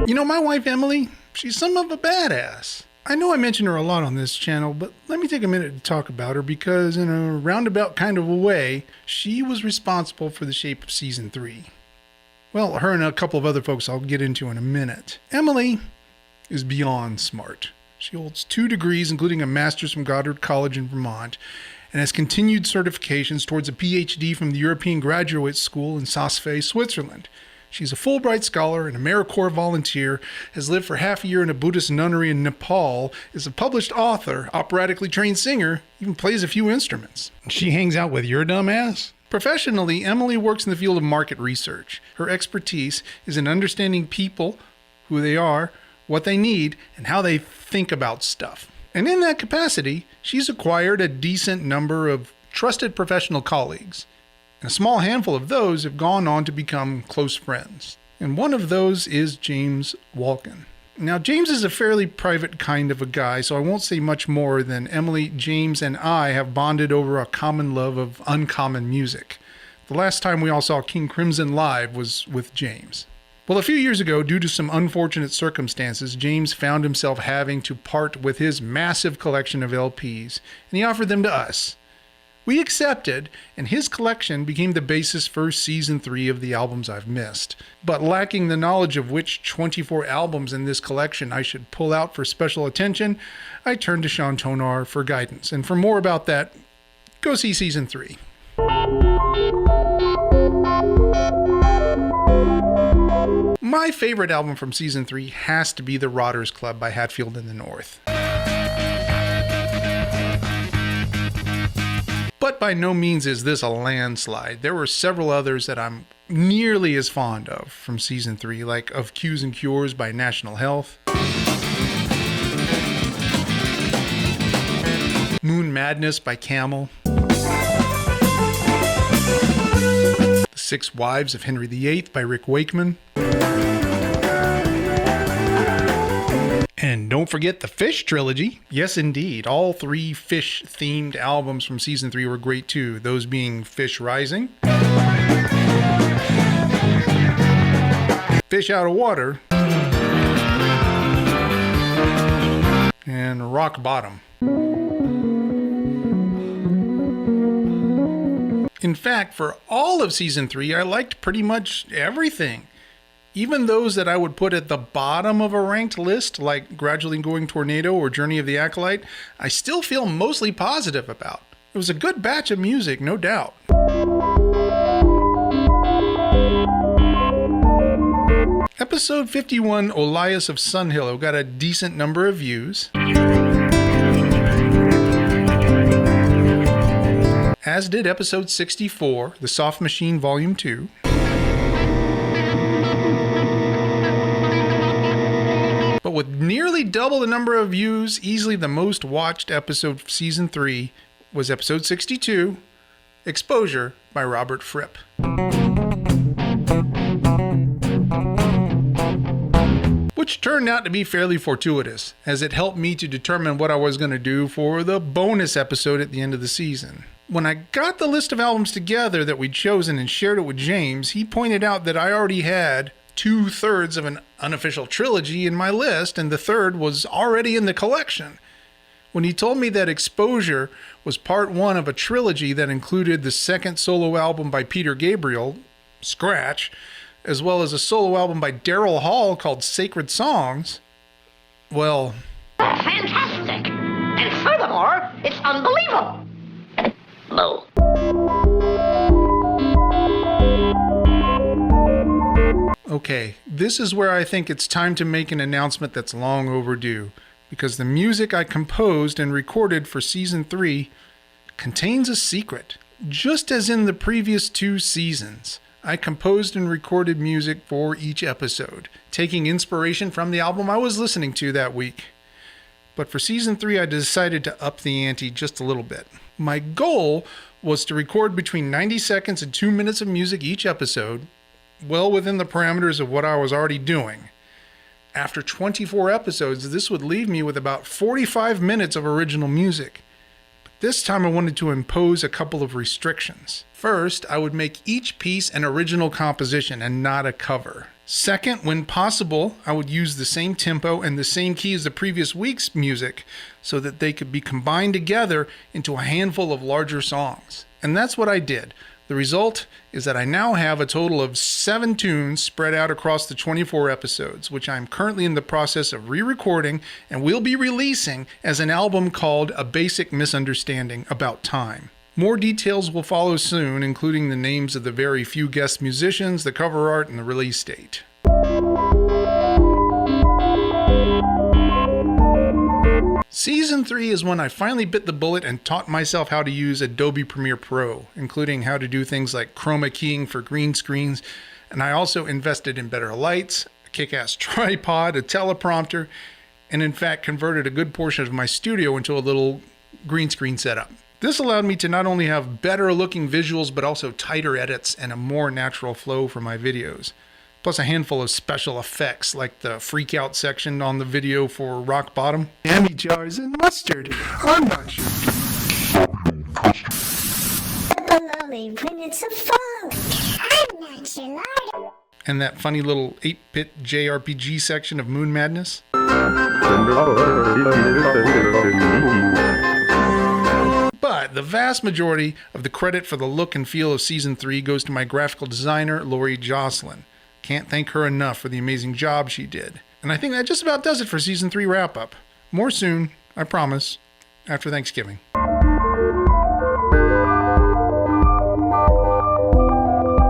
You know, my wife Emily, she's some of a badass. I know I mention her a lot on this channel, but let me take a minute to talk about her because in a roundabout kind of a way, she was responsible for the shape of Season 3. Well, her and a couple of other folks I'll get into in a minute. Emily is beyond smart. She holds 2 degrees, including a master's from Goddard College in Vermont, and has continued certifications towards a PhD from the European Graduate School in Saas-Fee, Switzerland. She's a Fulbright scholar, an AmeriCorps volunteer, has lived for half a year in a Buddhist nunnery in Nepal, is a published author, operatically trained singer, even plays a few instruments. She hangs out with your dumb ass? Professionally, Emily works in the field of market research. Her expertise is in understanding people, who they are, what they need, and how they think about stuff. And in that capacity, she's acquired a decent number of trusted professional colleagues. And a small handful of those have gone on to become close friends. And one of those is James Walken. Now, James is a fairly private kind of a guy, so I won't say much more than Emily, James, and I have bonded over a common love of uncommon music. The last time we all saw King Crimson live was with James. Well, a few years ago, due to some unfortunate circumstances, James found himself having to part with his massive collection of LPs, and he offered them to us. We accepted, and his collection became the basis for Season 3 of the albums I've missed. But lacking the knowledge of which 24 albums in this collection I should pull out for special attention, I turned to Sean Tonar for guidance. And for more about that, go see Season 3. My favorite album from Season 3 has to be The Rotters Club by Hatfield in the North. But by no means is this a landslide. There were several others that I'm nearly as fond of from Season 3, like Of Q's and Cures by National Health, Moon Madness by Camel, The Six Wives of Henry VIII by Rick Wakeman, and don't forget the Fish trilogy. Yes, indeed. All 3 Fish-themed albums from Season 3 were great too. Those being Fish Rising, Fish Out of Water, and Rock Bottom. In fact, for all of Season 3, I liked pretty much everything. Even those that I would put at the bottom of a ranked list, like Gradually Going Tornado or Journey of the Acolyte, I still feel mostly positive about. It was a good batch of music, no doubt. Episode 51, Olias of Sunhillow, got a decent number of views, as did episode 64, The Soft Machine Volume 2. But with nearly double the number of views, easily the most watched episode of Season 3 was episode 62, Exposure by Robert Fripp. Which turned out to be fairly fortuitous, as it helped me to determine what I was going to do for the bonus episode at the end of the season. When I got the list of albums together that we'd chosen and shared it with James, he pointed out that I already had 2/3 of an unofficial trilogy in my list, and the third was already in the collection. When he told me that Exposure was part 1 of a trilogy that included the second solo album by Peter Gabriel, Scratch, as well as a solo album by Daryl Hall called Sacred Songs, well... Fantastic! And furthermore, it's unbelievable! Moo. Okay, this is where I think it's time to make an announcement that's long overdue, because the music I composed and recorded for Season 3 contains a secret. Just as in the previous 2 seasons, I composed and recorded music for each episode, taking inspiration from the album I was listening to that week. But for Season 3, I decided to up the ante just a little bit. My goal was to record between 90 seconds and 2 minutes of music each episode, well within the parameters of what I was already doing. After 24 episodes, this would leave me with about 45 minutes of original music. But This time I wanted to impose a couple of restrictions. First, I would make each piece an original composition and not a cover. Second, when possible, I would use the same tempo and the same key as the previous week's music so that they could be combined together into a handful of larger songs. And that's what I did. The result is that I now have a total of 7 tunes spread out across the 24 episodes, which I'm currently in the process of re-recording and will be releasing as an album called A Basic Misunderstanding About Time. More details will follow soon, including the names of the very few guest musicians, the cover art, and the release date. Season 3 is when I finally bit the bullet and taught myself how to use Adobe Premiere Pro, including how to do things like chroma keying for green screens, and I also invested in better lights, a kick-ass tripod, a teleprompter, and in fact converted a good portion of my studio into a little green screen setup. This allowed me to not only have better looking visuals, but also tighter edits and a more natural flow for my videos. Plus a handful of special effects, like the freak out section on the video for Rock Bottom. Hammy jars and mustard. I'm not sure. Baloney when it's a funk. I'm not your lord. And that funny little 8-bit JRPG section of Moon Madness. But the vast majority of the credit for the look and feel of Season 3 goes to my graphical designer, Lori Jocelyn. Can't thank her enough for the amazing job she did. And I think that just about does it for Season 3 wrap-up. More soon, I promise, after Thanksgiving.